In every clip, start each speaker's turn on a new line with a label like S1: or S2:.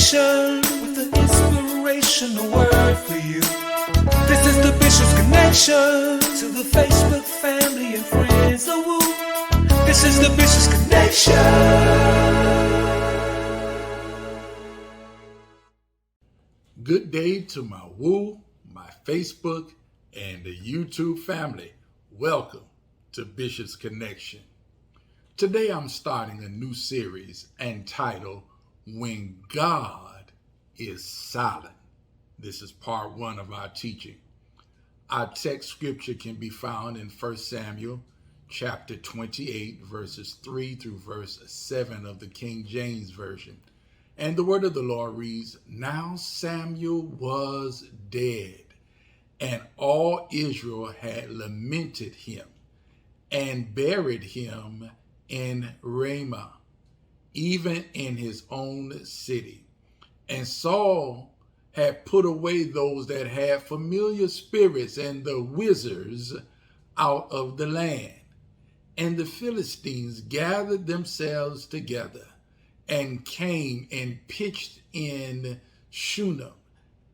S1: Connection with the inspirational word for you. This is the Bishop's Connection to the Facebook family and friends. Oh, woo. This is the Bishop's Connection.
S2: Good day to my Woo, my Facebook, and the YouTube family. Welcome to Bishop's Connection. Today I'm starting a new series entitled When God is Silent. This is part 1 of our teaching. Our text scripture can be found in 1 Samuel chapter 28, verses 3 through verse 7 of the King James Version. And the word of the Lord reads, Now Samuel was dead, and all Israel had lamented him, and buried him in Ramah, even in his own city. And Saul had put away those that had familiar spirits and the wizards out of the land. And the Philistines gathered themselves together and came and pitched in Shunem.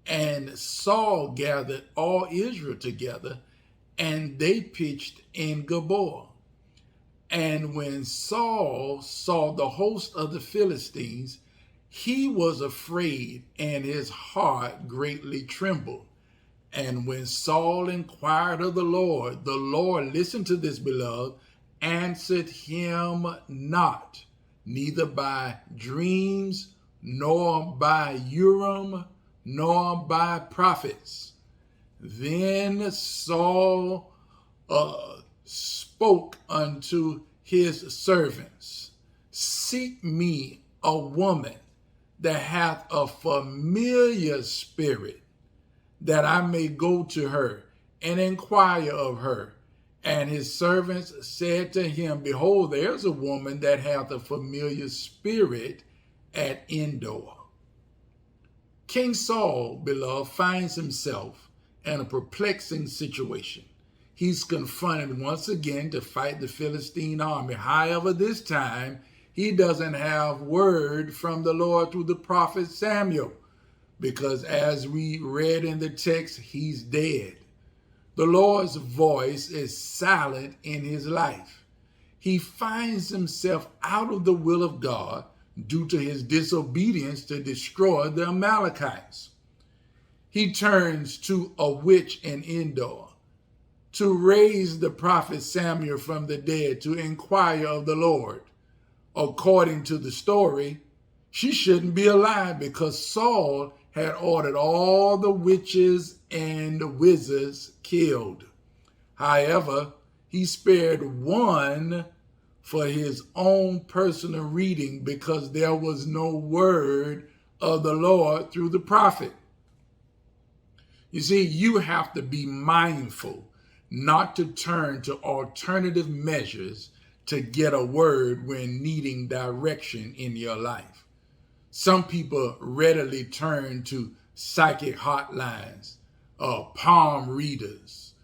S2: And Saul gathered all Israel together, and they pitched in Gilboa. And when Saul saw the host of the Philistines, he was afraid, and his heart greatly trembled. And when Saul inquired of the Lord, listened to this, beloved, answered him not, neither by dreams, nor by Urim, nor by prophets. Then Saul spoke unto his servants, Seek me a woman that hath a familiar spirit, that I may go to her and inquire of her. And his servants said to him, Behold, there's a woman that hath a familiar spirit at Endor. King Saul, beloved, finds himself in a perplexing situation. He's confronted once again to fight the Philistine army. However, this time, he doesn't have word from the Lord through the prophet Samuel, because as we read in the text, he's dead. The Lord's voice is silent in his life. He finds himself out of the will of God due to his disobedience to destroy the Amalekites. He turns to a witch in Endor to raise the prophet Samuel from the dead, to inquire of the Lord. According to the story, she shouldn't be alive because Saul had ordered all the witches and wizards killed. However, he spared one for his own personal reading because there was no word of the Lord through the prophet. You see, you have to be mindful not to turn to alternative measures to get a word when needing direction in your life. Some people readily turn to psychic hotlines, palm readers,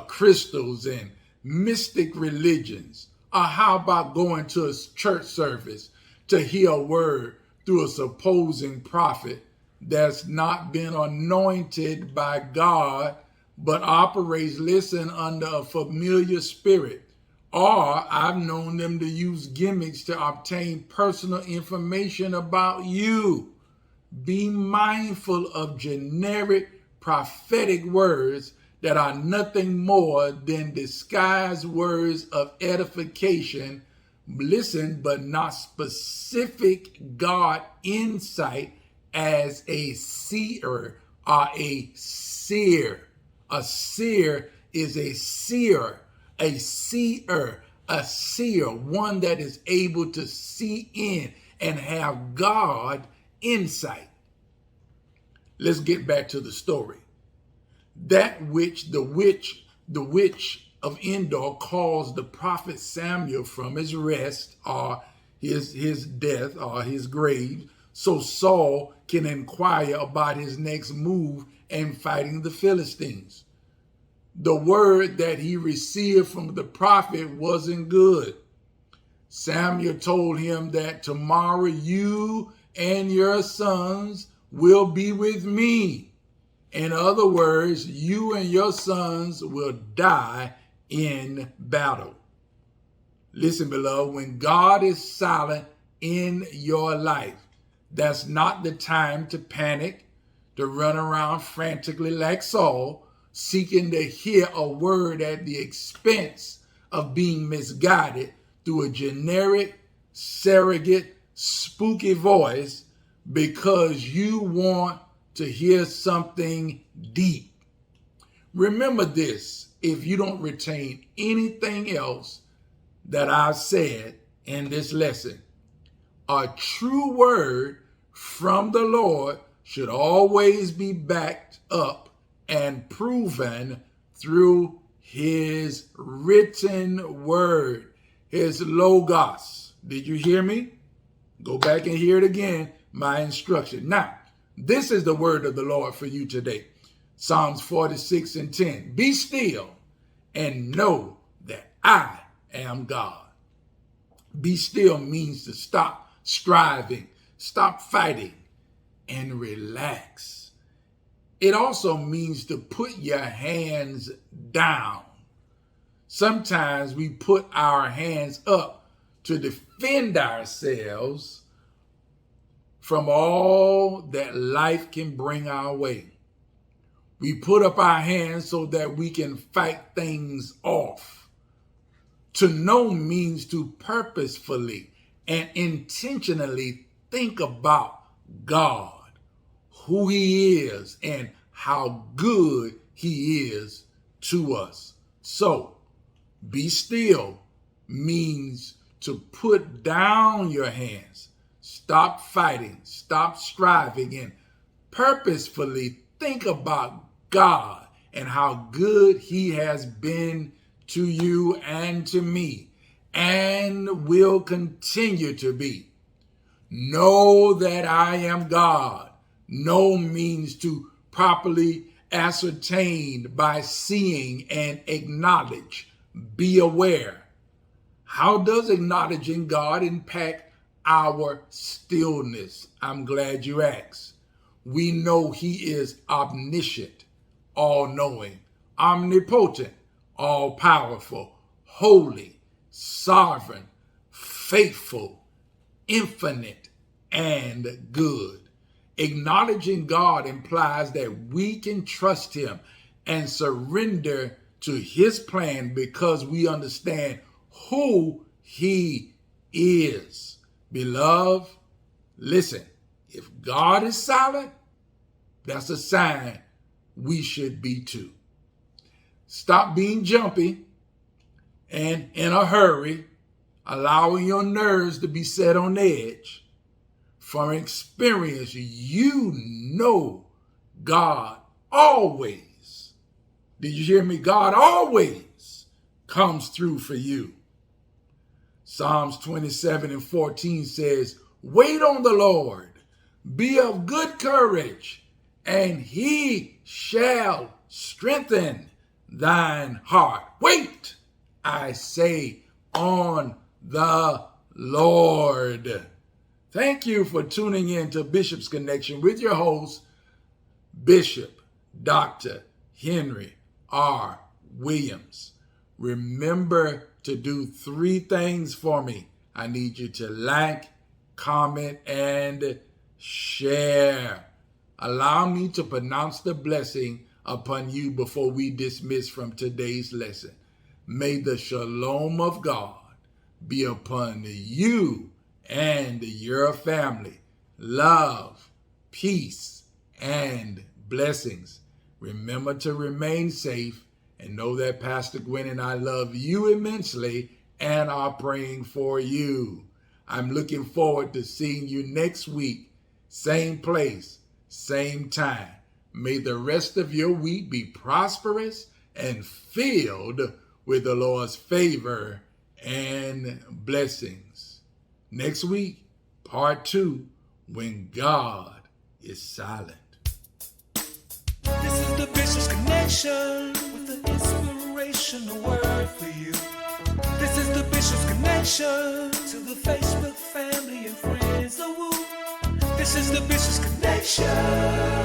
S2: crystals, and mystic religions. Or how about going to a church service to hear a word through a supposing prophet that's not been anointed by God, but operates, under a familiar spirit? Or I've known them to use gimmicks to obtain personal information about you. Be mindful of generic prophetic words that are nothing more than disguised words of edification. Listen, but not specific God insight as a seer or a seer. A seer is a seer. A seer, one that is able to see in and have God insight. Let's get back to the story. That which the witch of Endor calls the prophet Samuel from his rest or his death or his grave, so Saul can inquire about his next move in fighting the Philistines. The word that he received from the prophet wasn't good. Samuel told him that tomorrow you and your sons will be with me. In other words, you and your sons will die in battle. Listen, beloved, when God is silent in your life, that's not the time to panic, to run around frantically like Saul, seeking to hear a word at the expense of being misguided through a generic, surrogate, spooky voice because you want to hear something deep. Remember this, if you don't retain anything else that I've said in this lesson, a true word from the Lord should always be backed up and proven through his written word, his logos. Did you hear me? Go back and hear it again, my instruction. Now, this is the word of the Lord for you today. Psalms 46:10. Be still and know that I am God. Be still means to stop striving, stop fighting, and relax. It also means to put your hands down. Sometimes we put our hands up to defend ourselves from all that life can bring our way. We put up our hands so that we can fight things off. To know means to purposefully and intentionally think about God, who he is, and how good he is to us. So, be still means to put down your hands, stop fighting, stop striving, and purposefully think about God and how good he has been to you and to me and will continue to be. Know that I am God. Know means to properly ascertain by seeing and acknowledge. Be aware. How does acknowledging God impact our stillness? I'm glad you asked. We know he is omniscient, all-knowing, omnipotent, all-powerful, holy, sovereign, faithful, infinite, and good. Acknowledging God implies that we can trust him and surrender to his plan because we understand who he is. Beloved, listen, if God is silent, that's a sign we should be too. Stop being jumpy and in a hurry, allowing your nerves to be set on edge. From experience, you know God always, did you hear me? God always comes through for you. Psalms 27:14 says, wait on the Lord, be of good courage, and he shall strengthen thine heart. Wait, I say, on the Lord. Thank you for tuning in to Bishop's Connection with your host, Bishop Dr. Henry R. Williams. Remember to do 3 things for me. I need you to like, comment, and share. Allow me to pronounce the blessing upon you before we dismiss from today's lesson. May the shalom of God be upon you and your family. Love, peace, and blessings. Remember to remain safe and know that Pastor Gwen and I love you immensely and are praying for you. I'm looking forward to seeing you next week. Same place, same time. May the rest of your week be prosperous and filled with the Lord's favor and blessings. Next week, part 2, when God is silent.
S1: This is the Bishop's Connection with the inspirational word for you. This is the Bishop's Connection to the Facebook family and friends. Oh, woo. This is the Bishop's Connection.